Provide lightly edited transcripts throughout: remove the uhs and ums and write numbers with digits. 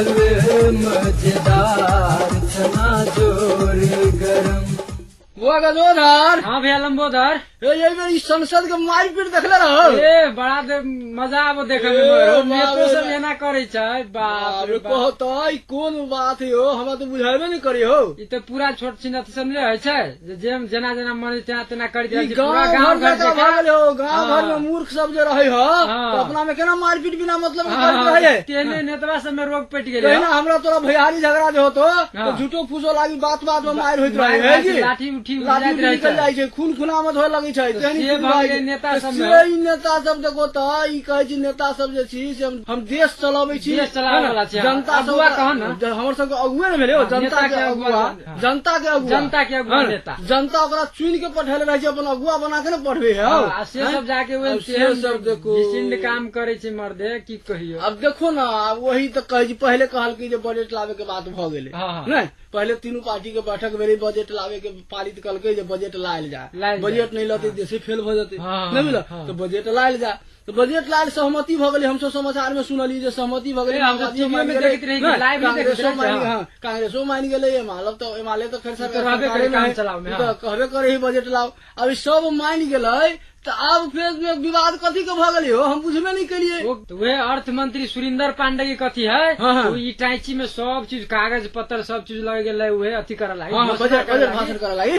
हलवे मजेदार चना जोर गरम। वो गजोधर। हाँ भैया लंबोदर। ये संसद के मारपीट देखले रहो। ए बड़ा मजा आबो देखे में। नेतो सब एना करे छै। बाप रे बाप। कहता कोन बात है हो, हमरा तो बुझाबे नहीं करी हो। ई तो पूरा छोट छिन सब नहीं रहे छै, जेम जना जना मन तेना तेना कर दिया। पूरा गांव घर का भागल हो। गांव घर में मूर्ख सब जो रहे हो तो अपना में केना मारपीट बिना मतलब के करत रहे। तेने नेतवा सब में रोग पेट गेले। ना हमरा तोरा भैयारी झगड़ा जो तो झूठो फूसो लागी बात बात में मार होइत रहे है जी। लाठी उठी लाठी निकल जाय छै, खून खुनामत होय लगे छै। नेता सब नेता सब देखो तो ई कहे छी नेता सब जे छी से हम देश चलाबै छी। देश चलाबै वाला छी। जनता सब कहन ना हमर सब के अगुए ने भेले हो। जनता के अगुआ, जनता के अगुआ, जनता के अगुआ नेता। जनता ओकरा चुन के पठेले रहे छै, अपन अगुआ बना के ने पढ़बे है। आ से सब जाके वे सब देखो विचिंड काम करे छै मर्दे की कहियो। अब देखो ना वही तो कहे छी पहले कहल की जे बजट लावे के बात भ गेले नहीं। पहले तीनों पार्टी के बैठक भेले, बजट लावे के पारित कलके जे बजट लायल जाए। बजट नहीं लाते देशे फेल भ जते नहीं मिला तो बजट लायल जाए। तो बजट लायल सहमति भ गेले। हम सब समाचार में सुनली जे सहमति भ गेले। कांग्रेसो मान गेले। एमाले तो खैर सरकार कहबे करे ही बजट लाओ। अब सब मान गेले तो अब फिर विवाद कथी के भ गेले हो, हम बुझबे नहीं करिए। वे अर्थ मंत्री सुरेंद्र पांडे की कथी है। ई टाइची में सब चीज कागज पत्र सब चीज लगे गेले उहे अथी करे लागी। बजट भाषण करे लागी।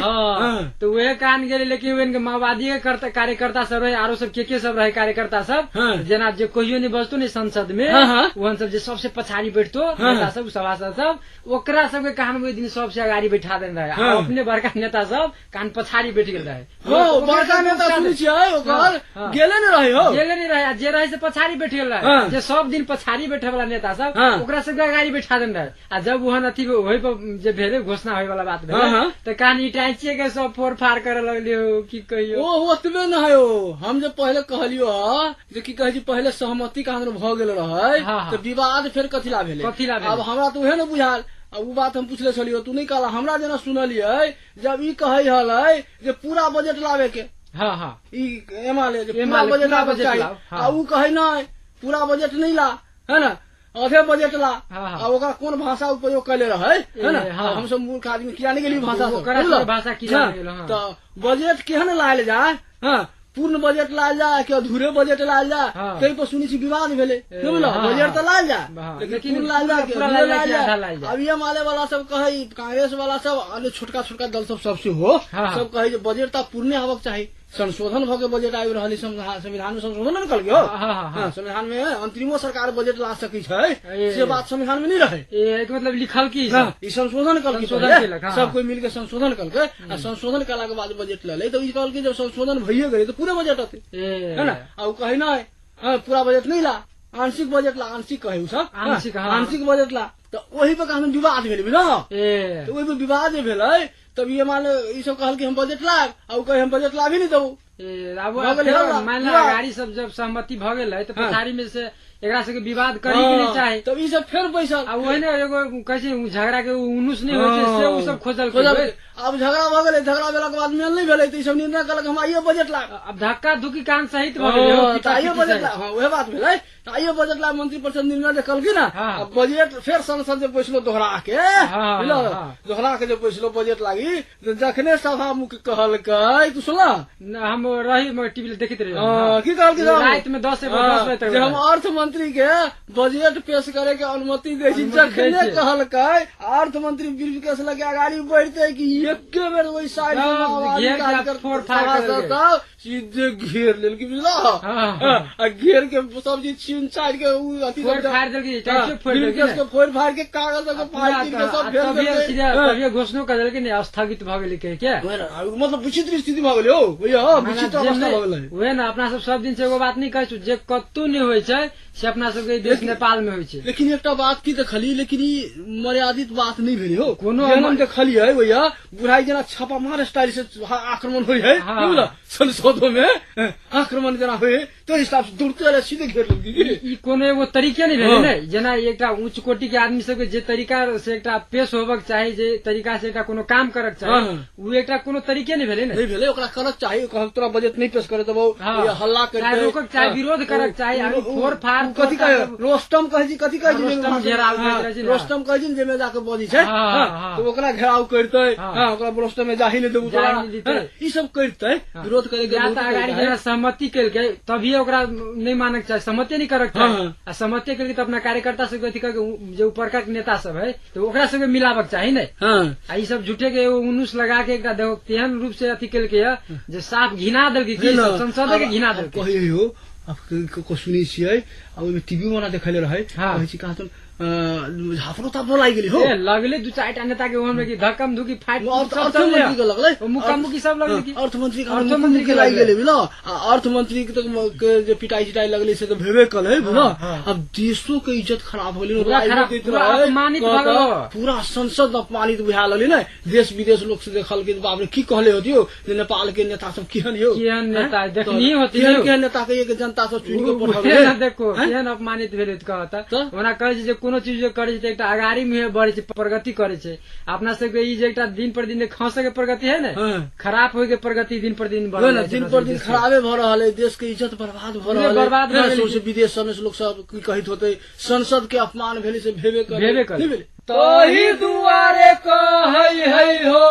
तो वे कान गेले। लेकिन वे माओवादी के कार्यकर्ता सब रहे, आरो सब के सब रहे कार्यकर्ता सब। जना जे कहियो नहीं बजतो नहीं संसद में, वहन सब जे सबसे पछाड़ी बैठतो नेता सब सभासद सब, ओकरा सब के कान में दिन सबसे आगाड़ी बैठा देन रहे। अपने बड़का नेता सब कान पछाड़ी बैठ गेल रहे। बड़का नेता गेले नहीं रहे हो, गेले नहीं रहे। जे रहे से पछाड़ी बैठ गेल रहे। जे सब दिन पछाड़ी बैठे वाला नेता सब ओकरा सब गाड़ी बैठा देन रहे। आ जब वहन अथी वही पर जे भेले घोषणा होय वाला बात भेले तो कान इटाइचे के सब फोड़ फाड़ करे लगले हो की कहियो। ओ ओतबे न है हो। हम जे पहले कहलियो जे की कहे छी पहले सहमति का भ गेल रहे तो विवाद फिर कथिला भेले। अब हमरा तो उहे न बुझाल। अब वो बात हम पूछले छलियो, तू नहीं कहला। हमरा जेना सुनलियै जब ई कहे हलै जे पूरा बजट लावे के। एमाले पूरा बजट लावे चाहिए। ऊ कहे नहीं पूरा बजट नहीं ला है ना, आधे बजट ला। अब ओकरा कोन भाषा उपयोग कैले रहे है ना। हम सब मूर्ख आदमी किया नहीं गेली भाषा तो बजट केहन लायल जाए। पूर्ण बजट लायल जाए कि अधूरे बजट लायल जाए। कहीं पर सुनी विवाद भेले बजट तो लायल जाए लेकिन लायल जाए। अब ये माले वाला सब कहे, कांग्रेस वाला सब छोटका छोटका दल सब सबसे हो सब कहे बजट तो पूर्ण आवक चाहिए। संशोधन भ के बजट आबि रहल। संविधान में संशोधन निकल गयो। संविधान में अंतरिमो सरकार बजट ला सकी है, से बात संविधान में नहीं रहे। मतलब लिखल की संशोधन कल सब कोई मिलकर संशोधन कल के संशोधन कला के बाद बजट ले तो कल के जब संशोधन भइए गए तो पूरे बजट आते है ना। अब कहे ना पूरा बजट नहीं ला, आंशिक बजट ला। आंशिक कहे सब आंशिक बजट ला। तो वही पर कहा विवाद भेले ना। तो वही पर विवाद भेले तब ये मान ये सब कहल कि हम बजट लाब। अब कहे हम बजट लाभ ही नहीं देबो। मान ला गाड़ी सब जब सहमति भ गेल है तो पछाड़ी में से एकरा से विवाद करी के नहीं चाहे तब ई सब फिर पैसा। अब वही ने एगो कैसे झगड़ा के उनुस नहीं होय छै से उ सब खोजल। अब झगड़ा भ गेलै, झगड़ा भेला के बाद मेल नहीं भेलै तो ई सब निर्णय कलक हम आइए बजट ला। अब धक्का धुकी कान सहित भ गेलै आइए बजट ला। हां वही बात भेलै। आइए बजट ला मंत्री परिषद निर्णय जे कलकी ना। अब बजट फिर संसद जे बैसलो दोहरा के दोहरा के जे बैसलो बजट लागी तो जखने सभा मुख कहलकै तू सुनला हम रही टीवी देखैत रही। की कहल कि रात में 10 बजे तक हम अर्थ मंत्री के बजट पेश करे के अनुमति दे छी। जखने कहलकै अर्थ मंत्री विकेश लगे आगाड़ी बढ़ते कि एके बेर वही साइड सीधे घेर लेल की बुझला। घेर के सब चीज छीन छाड़ के अथी फोड़ फाड़ के कागज के फाड़ के सब घोषणा कर देलकै ने स्थगित भ गेलै के क्या मतलब विचित्र स्थिति भ गेलै हो। भैया विचित्र अवस्था भ गेलै। ओहे ना अपना सब दिन से एगो बात नहीं कहै छु जे कत्तू नहीं होय छै से अपना सब के देश नेपाल में होय छै। लेकिन एकटा बात की देखली लेकिन ई मर्यादित बात नहीं भेलै हो। कोनो हम देखली है भैया बुढ़ाई जना छापा मार स्टाइल से आक्रमण होय है संसदों में आक्रमण जना होय तो हिसाब से दूरते वाला सीधे घेर लेगी। ई कोनो एगो तरीके नहीं भेले ने, जेना एकटा उच्च कोटि के आदमी सबके जे तरीका से एकटा पेश होबक चाही, जे तरीका से एकटा कोनो काम करक चाही, उ एकटा कोनो तरीके नहीं भेले ने। नहीं भेले, ओकरा करक चाही, तोरा बजट नहीं पेश करे तो हल्ला करे, रोकक चाही, विरोध करक चाही, आगे फोर फाड़ कथी कहे रोस्टम कहे छी, कथी कहे छी रोस्टम घेराव करय छी, रोस्टम कहे छी जे में जाके बजी छै, तो ओकरा घेराव करतै, ओकरा रोस्टम में जाही नहीं देबू तोरा, ई सब करतै, विरोध करे के अगाड़ी जेना सहमति केलकै तभी ओकरा नहीं मानक चाही, सहमति नहीं करक चाही। आ सहमति केलकै तो अपना कार्यकर्ता सबके अथी करके जो ऊपर का नेता सब है तो ओकरा सबके मिलावक चाही ने। आ ई सब झूठे के उनुस लगा के एकटा देखो तेहन रूप से अथी केलकै जे साफ घिना देलकै, की संसद के घिना देलकै। कहियो अब को सुनी छियै, अब टीवी में ना देखले रहे, कहै छी कहाँ झापरो तापरो लागि गेली हो, लगले दू चारटा नेता के ओहन में की धक्कम धुकी फाइट अर्थमंत्री के लगले, मुकामुकी सब लगले की अर्थमंत्री के लागि गेले बिना, अर्थमंत्री के तो जे पिटाई चिटाई लगले से तो भेबे कल है बिना। अब देशो के इज्जत खराब हो गेली, अपमानित भ गेलो, पूरा संसद अपमानित बुझा लगले ने। देश विदेश लोग से देखल के बाप रे की कहले होतियो जे नेपाल के नेता सब केहन हो, केहन नेता देखनी होती, केहन नेता के एक जनता सब चुन के पठावे, देखो केहन अपमानित भेले त कहता। ओना कहै छै जे कोनो चीज जो करे छै एकटा अगाड़ी में बढ़े छै, प्रगति करे छै। अपना सबके ई जे एकटा दिन पर दिन खसे के प्रगति है ने, खराब होय के प्रगति दिन पर दिन बढ़ रहल है, दिन पर दिन खराबे भ रहल है, देश के इज्जत बर्बाद भ रहल है। विदेश सब लोग सब की कहैत होते संसद के अपमान भेले से भेबे करे, तही दुआरे कहै है हो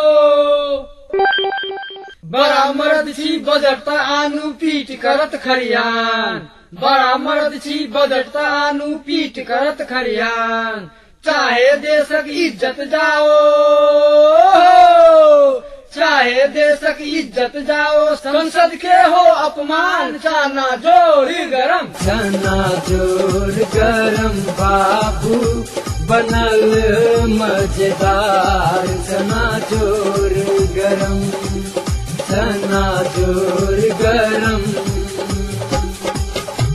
बड़ा मर्द छी बजट आनु पीट करत खरियान, बड़ा मर्द छी बजट आनु पीट करत खरियान, चाहे देशक इज्जत जाओ, चाहे देशक इज्जत जाओ, संसद के हो अपमान, चना जोर गरम, चना जोर गरम बाबू बनल मजेदार, चना जोर गरम, चना जोर